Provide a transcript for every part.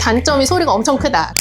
단점이 소리가 엄청 크다.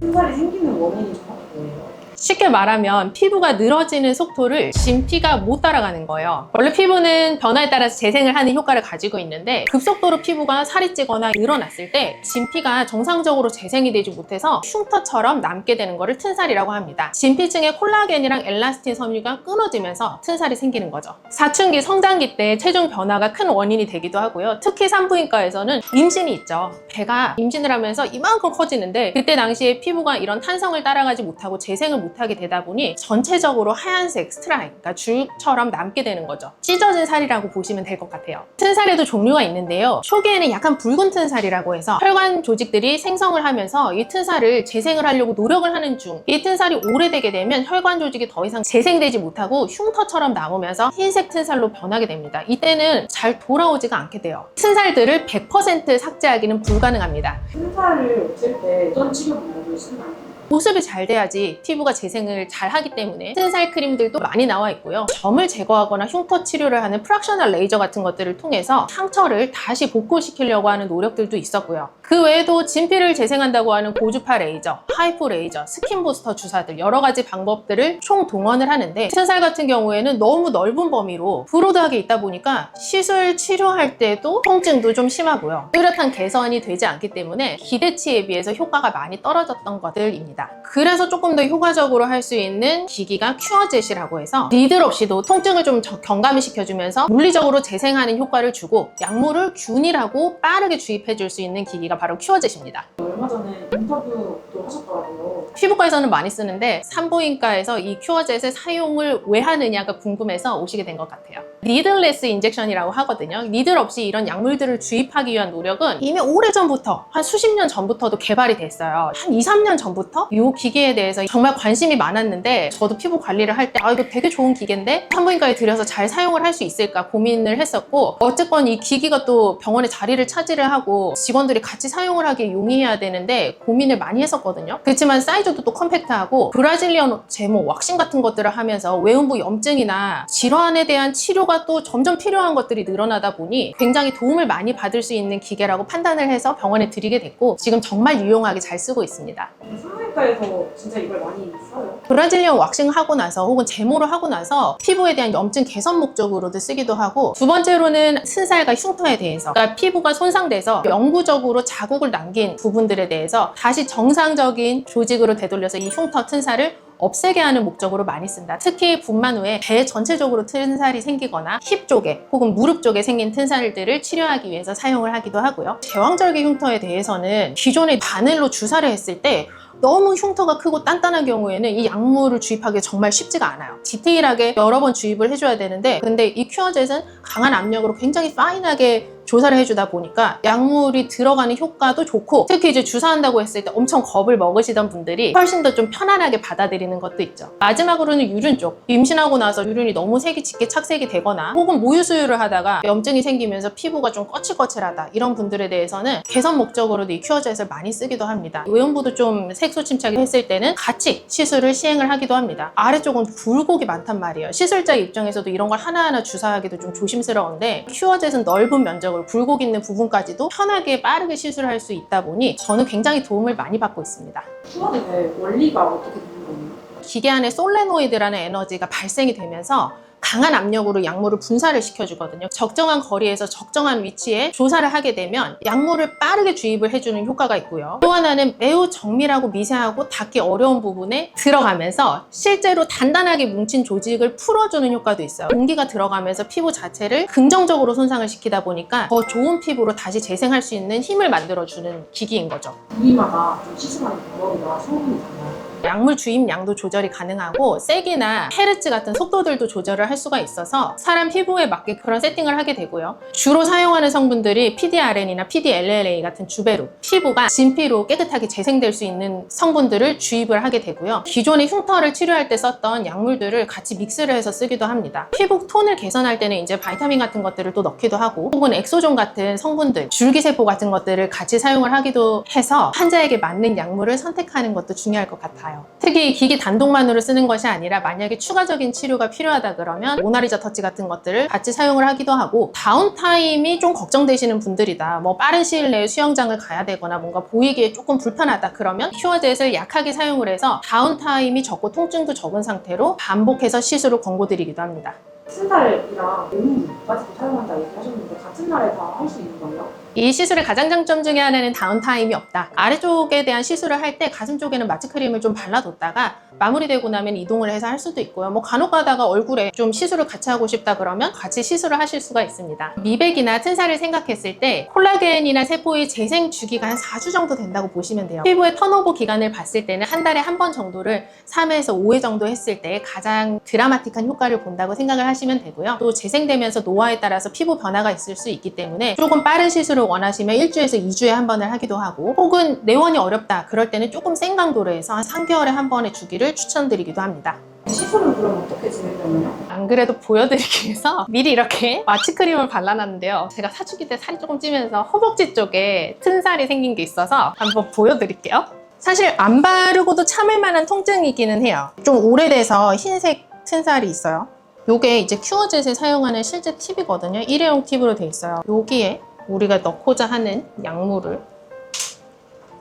흰살이 생기는 원인이 정확히 뭐예요? 쉽게 말하면 피부가 늘어지는 속도를 진피가 못 따라가는 거예요. 원래 피부는 변화에 따라서 재생을 하는 효과를 가지고 있는데 급속도로 피부가 살이 찌거나 늘어났을 때 진피가 정상적으로 재생이 되지 못해서 흉터처럼 남게 되는 것을 튼살이라고 합니다. 진피층의 콜라겐이랑 엘라스틴 섬유가 끊어지면서 튼살이 생기는 거죠. 사춘기, 성장기 때 체중 변화가 큰 원인이 되기도 하고요. 특히 산부인과에서는 임신이 있죠. 배가 임신을 하면서 이만큼 커지는데 그때 당시에 피부가 이런 탄성을 따라가지 못하고 재생을 못하게 되다 보니 전체적으로 하얀색 스트라이크, 그러니까 줄처럼 남게 되는 거죠. 찢어진 살이라고 보시면 될 것 같아요. 튼살에도 종류가 있는데요. 초기에는 약간 붉은 튼살이라고 해서 혈관 조직들이 생성을 하면서 이 튼살을 재생을 하려고 노력을 하는 중, 이 튼살이 오래되게 되면 혈관 조직이 더 이상 재생되지 못하고 흉터처럼 남으면서 흰색 튼살로 변하게 됩니다. 이때는 잘 돌아오지가 않게 돼요. 튼살들을 100% 삭제하기는 불가능합니다. 흰살을 없앨 때 어떤 치료 방법을 쓰나요? 보습이 잘 돼야지 피부가 재생을 잘 하기 때문에 튼살 크림들도 많이 나와 있고요. 점을 제거하거나 흉터 치료를 하는 프락셔널 레이저 같은 것들을 통해서 상처를 다시 복구시키려고 하는 노력들도 있었고요. 그 외에도 진피를 재생한다고 하는 고주파 레이저, 하이포 레이저, 스킨 부스터 주사들 여러 가지 방법들을 총동원을 하는데 튼살 같은 경우에는 너무 넓은 범위로 브로드하게 있다 보니까 시술 치료할 때도 통증도 좀 심하고요. 뚜렷한 개선이 되지 않기 때문에 기대치에 비해서 효과가 많이 떨어졌던 것들입니다. 그래서 조금 더 효과적으로 할 수 있는 기기가 큐어젯이라고 해서 니들 없이도 통증을 좀 경감을 시켜주면서 물리적으로 재생하는 효과를 주고 약물을 균일하고 빠르게 주입해 줄 수 있는 기기가 바로 큐어젯입니다. 얼마 전에 인터뷰도 하셨더라고요. 피부과에서는 많이 쓰는데 산부인과에서 이 큐어젯의 사용을 왜 하느냐가 궁금해서 오시게 된 것 같아요. 니들레스 인젝션이라고 하거든요. 니들 없이 이런 약물들을 주입하기 위한 노력은 이미 오래전부터 한 수십 년 전부터도 개발이 됐어요. 한 2, 3년 전부터 이 기기에 대해서 정말 관심이 많았는데 저도 피부 관리를 할 때 이거 되게 좋은 기계인데 산부인과에 들여서 잘 사용을 할 수 있을까 고민을 했었고, 어쨌건 이 기기가 또 병원에 자리를 차지를 하고 직원들이 같이 사용을 하기에 용이해야 되는데 고민을 많이 했었거든요. 그렇지만 사이즈도 또 컴팩트하고 브라질리언 제모, 왁싱 같은 것들을 하면서 외음부 염증이나 질환에 대한 치료가 또 점점 필요한 것들이 늘어나다 보니 굉장히 도움을 많이 받을 수 있는 기계라고 판단을 해서 병원에 드리게 됐고 지금 정말 유용하게 잘 쓰고 있습니다. 산부인과에서 진짜 이걸 많이 써요? 브라질리언 왁싱 하고 나서 혹은 제모를 하고 나서 피부에 대한 염증 개선 목적으로도 쓰기도 하고, 두 번째로는 튼살과 흉터에 대해서, 그러니까 피부가 손상돼서 영구적으로 자국을 남긴 부분들에 대해서 다시 정상적인 조직으로 되돌려서 이 흉터 튼살을 없애게 하는 목적으로 많이 쓴다. 특히 분만 후에 배 전체적으로 튼살이 생기거나 힙 쪽에 혹은 무릎 쪽에 생긴 튼살들을 치료하기 위해서 사용을 하기도 하고요. 제왕절개 흉터에 대해서는 기존에 바늘로 주사를 했을 때 너무 흉터가 크고 단단한 경우에는 이 약물을 주입하기 정말 쉽지가 않아요. 디테일하게 여러 번 주입을 해줘야 되는데, 근데 이 큐어젯은 강한 압력으로 굉장히 파인하게 조사를 해주다 보니까 약물이 들어가는 효과도 좋고, 특히 이제 주사한다고 했을 때 엄청 겁을 먹으시던 분들이 훨씬 더 좀 편안하게 받아들이는 것도 있죠. 마지막으로는 유륜 쪽. 임신하고 나서 유륜이 너무 색이 짙게 착색이 되거나 혹은 모유 수유를 하다가 염증이 생기면서 피부가 좀 거칠거칠하다, 이런 분들에 대해서는 개선 목적으로도 이 큐어젯을 많이 쓰기도 합니다. 외음부도 좀 색소 침착이 했을 때는 같이 시술을 시행을 하기도 합니다. 아래쪽은 굴곡이 많단 말이에요. 시술자 입장에서도 이런 걸 하나하나 주사하기도 좀 조심스러운데 큐어젯은 넓은 면적으로 굴곡 있는 부분까지도 편하게 빠르게 시술할 수 있다 보니 저는 굉장히 도움을 많이 받고 있습니다. 큐어젯의 원리가 어떻게 되는 거예요? 기계 안에 솔레노이드라는 에너지가 발생이 되면서 강한 압력으로 약물을 분사를 시켜주거든요. 적정한 거리에서 적정한 위치에 조사를 하게 되면 약물을 빠르게 주입을 해주는 효과가 있고요. 또 하나는 매우 정밀하고 미세하고 닿기 어려운 부분에 들어가면서 실제로 단단하게 뭉친 조직을 풀어주는 효과도 있어요. 공기가 들어가면서 피부 자체를 긍정적으로 손상을 시키다 보니까 더 좋은 피부로 다시 재생할 수 있는 힘을 만들어주는 기기인 거죠. 부위마다 좀 시술하는 방법이나 성분이 달라요. 약물 주입량도 조절이 가능하고 세기나 헤르츠 같은 속도들도 조절을 할 수가 있어서 사람 피부에 맞게 그런 세팅을 하게 되고요. 주로 사용하는 성분들이 PDRN이나 PDLLA 같은 주베르, 피부가 진피로 깨끗하게 재생될 수 있는 성분들을 주입을 하게 되고요. 기존의 흉터를 치료할 때 썼던 약물들을 같이 믹스를 해서 쓰기도 합니다. 피부 톤을 개선할 때는 이제 바이타민 같은 것들을 또 넣기도 하고, 혹은 엑소존 같은 성분들, 줄기세포 같은 것들을 같이 사용을 하기도 해서 환자에게 맞는 약물을 선택하는 것도 중요할 것 같아요. 봐요. 특히 기기 단독만으로 쓰는 것이 아니라 만약에 추가적인 치료가 필요하다 그러면 모나리자 터치 같은 것들을 같이 사용을 하기도 하고, 다운타임이 좀 걱정되시는 분들이다, 뭐 빠른 시일 내에 수영장을 가야 되거나 뭔가 보이기에 조금 불편하다 그러면 큐어젯을 약하게 사용을 해서 다운타임이 적고 통증도 적은 상태로 반복해서 시술을 권고드리기도 합니다. 순살이랑 몸까지도 사용한다 얘기하셨는데 같은 날에 다 할 수 있는 거예요? 이 시술의 가장 장점 중에 하나는 다운타임이 없다. 아래쪽에 대한 시술을 할 때 가슴 쪽에는 마취크림을 좀 발라뒀다가 마무리되고 나면 이동을 해서 할 수도 있고요. 뭐 간혹 가다가 얼굴에 좀 시술을 같이 하고 싶다 그러면 같이 시술을 하실 수가 있습니다. 미백이나 튼살을 생각했을 때 콜라겐이나 세포의 재생 주기가 한 4주 정도 된다고 보시면 돼요. 피부의 턴오버 기간을 봤을 때는 한 달에 한 번 정도를 3회에서 5회 정도 했을 때 가장 드라마틱한 효과를 본다고 생각을 하시면 되고요. 또 재생되면서 노화에 따라서 피부 변화가 있을 수 있기 때문에 조금 빠른 시술을 원하시면 1주에서 2주에 한 번을 하기도 하고, 혹은 내원이 어렵다 그럴 때는 조금 센 강도로 해서 한 3개월에 한 번의 주기를 추천드리기도 합니다. 시술은 그럼 어떻게 진행되나요? 안 그래도 보여드리기 위해서 미리 이렇게 마취크림을 발라놨는데요. 제가 사춘기 때 살이 조금 찌면서 허벅지 쪽에 튼살이 생긴 게 있어서 한번 보여드릴게요. 사실 안 바르고도 참을 만한 통증이기는 해요. 좀 오래돼서 흰색 튼살이 있어요. 요게 이제 큐어젯에 사용하는 실제 팁이거든요. 일회용 팁으로 돼 있어요. 여기에 우리가 넣고자 하는 약물을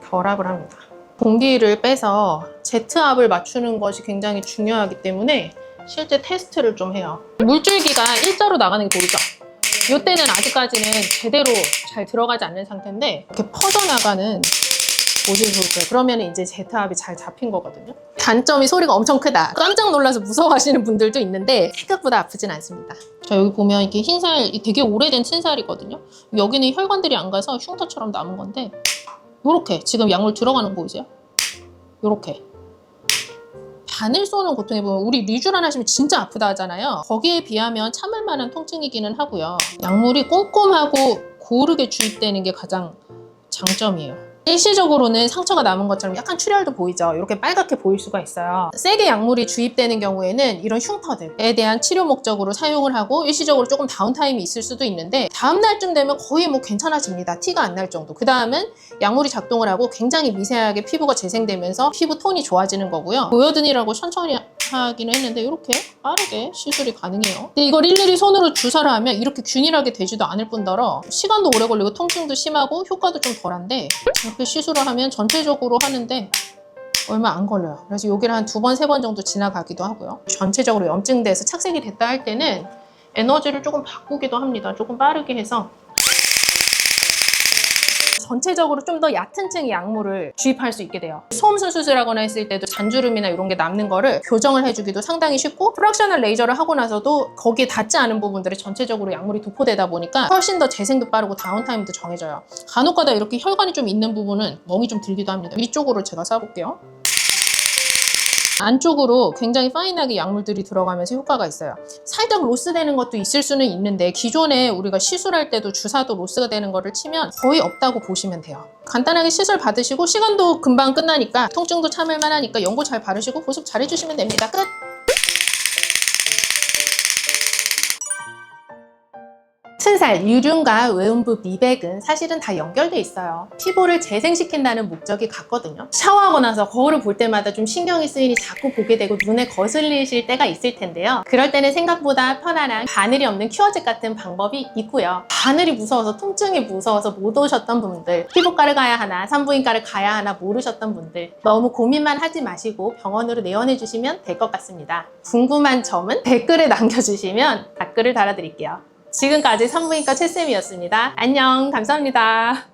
결합을 합니다. 공기를 빼서 Z압을 맞추는 것이 굉장히 중요하기 때문에 실제 테스트를 좀 해요. 물줄기가 일자로 나가는 게 보이죠? 이때는 아직까지는 제대로 잘 들어가지 않는 상태인데 이렇게 퍼져나가는 모습이 보이죠? 그러면 이제 Z압이 잘 잡힌 거거든요. 단점이 소리가 엄청 크다. 깜짝 놀라서 무서워하시는 분들도 있는데 생각보다 아프진 않습니다. 자, 여기 보면 이게 흰살, 되게 오래된 튼살이거든요. 여기는 혈관들이 안 가서 흉터처럼 남은 건데, 요렇게 지금 약물 들어가는 거 보이세요? 요렇게 바늘 쏘는 고통에 보면 우리 리쥬란 하시면 진짜 아프다 하잖아요. 거기에 비하면 참을 만한 통증이기는 하고요. 약물이 꼼꼼하고 고르게 주입되는 게 가장 장점이에요. 일시적으로는 상처가 남은 것처럼 약간 출혈도 보이죠? 이렇게 빨갛게 보일 수가 있어요. 세게 약물이 주입되는 경우에는 이런 흉터들에 대한 치료 목적으로 사용을 하고 일시적으로 조금 다운타임이 있을 수도 있는데, 다음날쯤 되면 거의 뭐 괜찮아집니다. 티가 안 날 정도. 그 다음은 약물이 작동을 하고 굉장히 미세하게 피부가 재생되면서 피부 톤이 좋아지는 거고요. 보여드리라고 천천히 하기는 했는데 이렇게 빠르게 시술이 가능해요. 근데 이걸 일일이 손으로 주사를 하면 이렇게 균일하게 되지도 않을 뿐더러 시간도 오래 걸리고 통증도 심하고 효과도 좀 덜한데, 이렇게 시술을 하면 전체적으로 하는데 얼마 안 걸려요. 그래서 여기를 한 2번, 3번 정도 지나가기도 하고요. 전체적으로 염증돼서 착색이 됐다 할 때는 에너지를 조금 바꾸기도 합니다. 조금 빠르게 해서 전체적으로 좀 더 얕은 층의 약물을 주입할 수 있게 돼요. 소음순 수술하거나 했을 때도 잔주름이나 이런 게 남는 거를 교정을 해주기도 상당히 쉽고, 프락셔널 레이저를 하고 나서도 거기에 닿지 않은 부분들이 전체적으로 약물이 도포되다 보니까 훨씬 더 재생도 빠르고 다운타임도 정해져요. 간혹가다 이렇게 혈관이 좀 있는 부분은 멍이 좀 들기도 합니다. 위쪽으로 제가 쏴볼게요. 안쪽으로 굉장히 파인하게 약물들이 들어가면서 효과가 있어요. 살짝 로스되는 것도 있을 수는 있는데, 기존에 우리가 시술할 때도 주사도 로스가 되는 거를 치면 거의 없다고 보시면 돼요. 간단하게 시술 받으시고 시간도 금방 끝나니까 통증도 참을 만하니까 연고 잘 바르시고 보습 잘 해주시면 됩니다. 끝! 튼살, 유륜과 외음부, 미백은 사실은 다 연결돼 있어요. 피부를 재생시킨다는 목적이 같거든요. 샤워하고 나서 거울을 볼 때마다 좀 신경이 쓰이니 자꾸 보게 되고 눈에 거슬리실 때가 있을 텐데요. 그럴 때는 생각보다 편안한 바늘이 없는 큐어젯 같은 방법이 있고요. 바늘이 무서워서, 통증이 무서워서 못 오셨던 분들, 피부과를 가야 하나 산부인과를 가야 하나 모르셨던 분들, 너무 고민만 하지 마시고 병원으로 내원해 주시면 될 것 같습니다. 궁금한 점은 댓글에 남겨주시면 댓글을 달아드릴게요. 지금까지 산부인과 최쌤이었습니다. 안녕, 감사합니다.